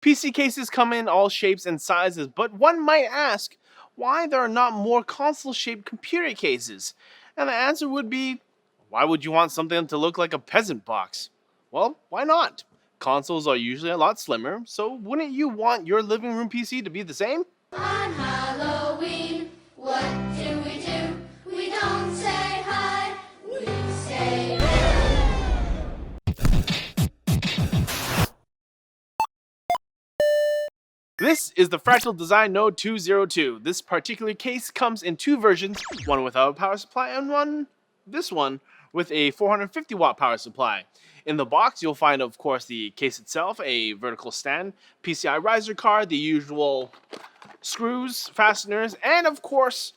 PC cases come in all shapes and sizes, but one might ask why there are not more console-shaped computer cases. And the answer would be, why would you want something to look like a peasant box? Well, why not? Consoles are usually a lot slimmer, so wouldn't you want your living room PC to be the same? On Halloween, what do? We don't say hi, we say This is the Fractal Design Node 202. This particular case comes in two versions, one without a power supply and this one, with a 450 watt power supply. In the box, you'll find, of course, the case itself, a vertical stand, PCI riser card, the usual screws, fasteners, and of course,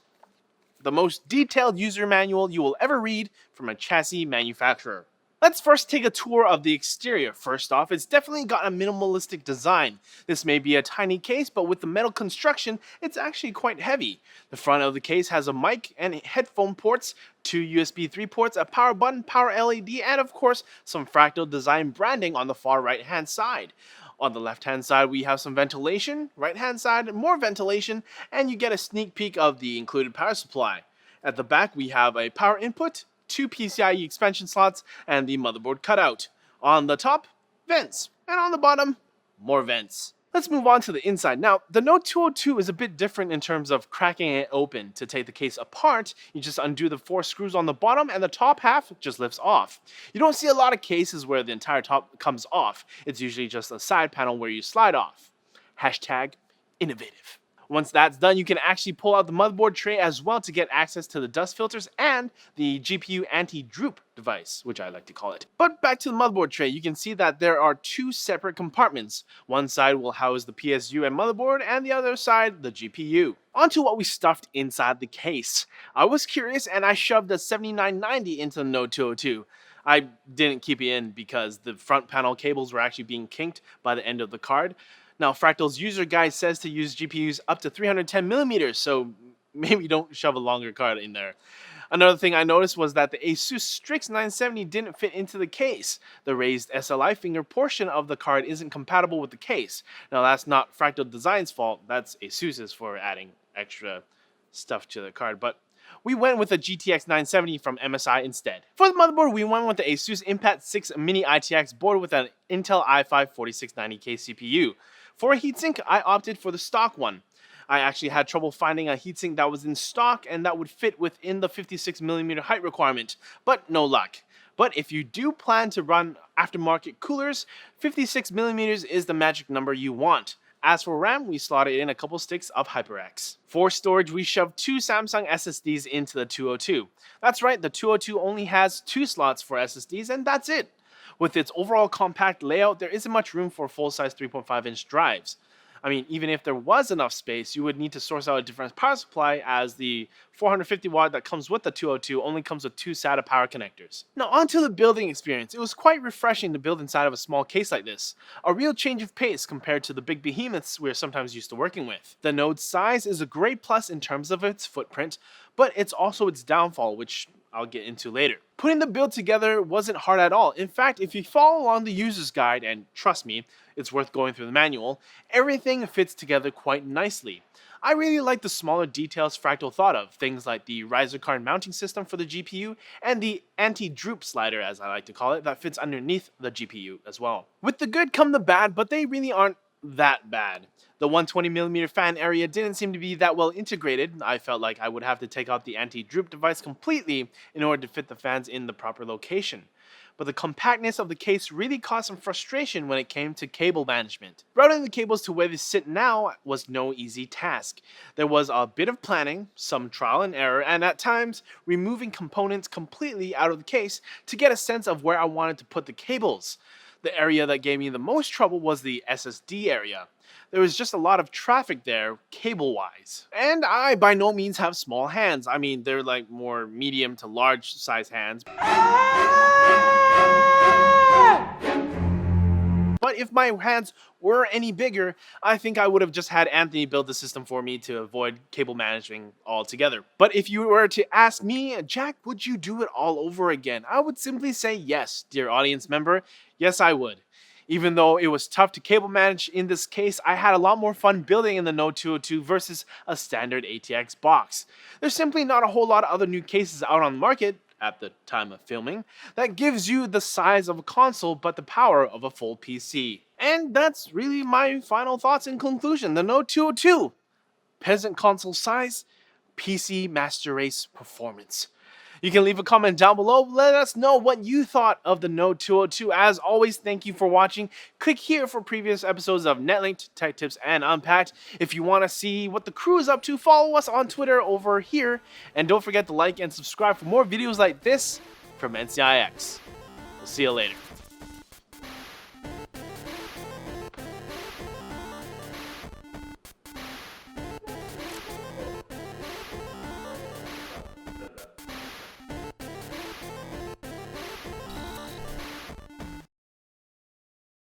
the most detailed user manual you will ever read from a chassis manufacturer. Let's first take a tour of the exterior. First off, it's definitely got a minimalistic design. This may be a tiny case, but with the metal construction, it's actually quite heavy. The front of the case has a mic and headphone ports, two USB 3 ports, a power button, power LED, and of course, some Fractal Design branding on the far right hand side. On the left hand side, we have some ventilation, right hand side, more ventilation, and you get a sneak peek of the included power supply. At the back, we have a power input, two PCIe expansion slots, and the motherboard cutout. On the top, vents, and on the bottom, more vents. Let's move on to the inside. Now, the Node 202 is a bit different in terms of cracking it open. To take the case apart, you just undo the 4 screws on the bottom and the top half just lifts off. You don't see a lot of cases where the entire top comes off. It's usually just a side panel where you slide off. Hashtag innovative. Once that's done, you can actually pull out the motherboard tray as well to get access to the dust filters and the GPU anti-droop device, which I like to call it. But back to the motherboard tray, you can see that there are two separate compartments. One side will house the PSU and motherboard, and the other side, the GPU. Onto what we stuffed inside the case. I was curious and I shoved a 7990 into the Node 202. I didn't keep it in because the front panel cables were actually being kinked by the end of the card. Now, Fractal's user guide says to use GPUs up to 310 millimeters, so maybe don't shove a longer card in there. Another thing I noticed was that the Asus Strix 970 didn't fit into the case. The raised SLI finger portion of the card isn't compatible with the case. Now, that's not Fractal Design's fault, that's Asus's for adding extra stuff to the card, but we went with a GTX 970 from MSI instead. For the motherboard, we went with the Asus Impact 6 Mini ITX board with an Intel i5 4690K CPU. For a heatsink, I opted for the stock one. I actually had trouble finding a heatsink that was in stock and that would fit within the 56mm height requirement, but no luck. But if you do plan to run aftermarket coolers, 56mm is the magic number you want. As for RAM, we slotted in a couple sticks of HyperX. For storage, we shoved two Samsung SSDs into the 202. That's right, the 202 only has 2 slots for SSDs, and that's it. With its overall compact layout, there isn't much room for full-size 3.5-inch drives. I mean, even if there was enough space, you would need to source out a different power supply, as the 450 watt that comes with the 202 only comes with 2 SATA power connectors. Now onto the building experience. It was quite refreshing to build inside of a small case like this. A real change of pace compared to the big behemoths we're sometimes used to working with. The node's size is a great plus in terms of its footprint, but it's also its downfall, which I'll get into later. Putting the build together wasn't hard at all. In fact, if you follow along the user's guide, and trust me, it's worth going through the manual, everything fits together quite nicely. I really like the smaller details Fractal thought of, things like the riser card mounting system for the GPU and the anti-droop slider, as I like to call it, that fits underneath the GPU as well. With the good come the bad, but they really aren't that bad. The 120mm fan area didn't seem to be that well integrated. I felt like I would have to take out the anti-droop device completely in order to fit the fans in the proper location. But the compactness of the case really caused some frustration when it came to cable management. Routing the cables to where they sit now was no easy task. There was a bit of planning, some trial and error, and at times removing components completely out of the case to get a sense of where I wanted to put the cables. The area that gave me the most trouble was the SSD area. There was just a lot of traffic there, cable-wise. And I by no means have small hands. I mean, they're like more medium to large size hands. But if my hands were any bigger, I think I would have just had Anthony build the system for me to avoid cable managing altogether. But if you were to ask me, Jack, would you do it all over again? I would simply say yes, dear audience member. Yes, I would. Even though it was tough to cable manage in this case, I had a lot more fun building in the Node 202 versus a standard ATX box. There's simply not a whole lot of other new cases out on the market, at the time of filming, that gives you the size of a console but the power of a full PC. And that's really my final thoughts in conclusion. The Node 202, peasant console size, PC master race performance. You can leave a comment down below. Let us know what you thought of the Node 202. As always, thank you for watching. Click here for previous episodes of Netlinked, Tech Tips, and Unpacked. If you want to see what the crew is up to, follow us on Twitter over here. And don't forget to like and subscribe for more videos like this from NCIX. We'll see you later.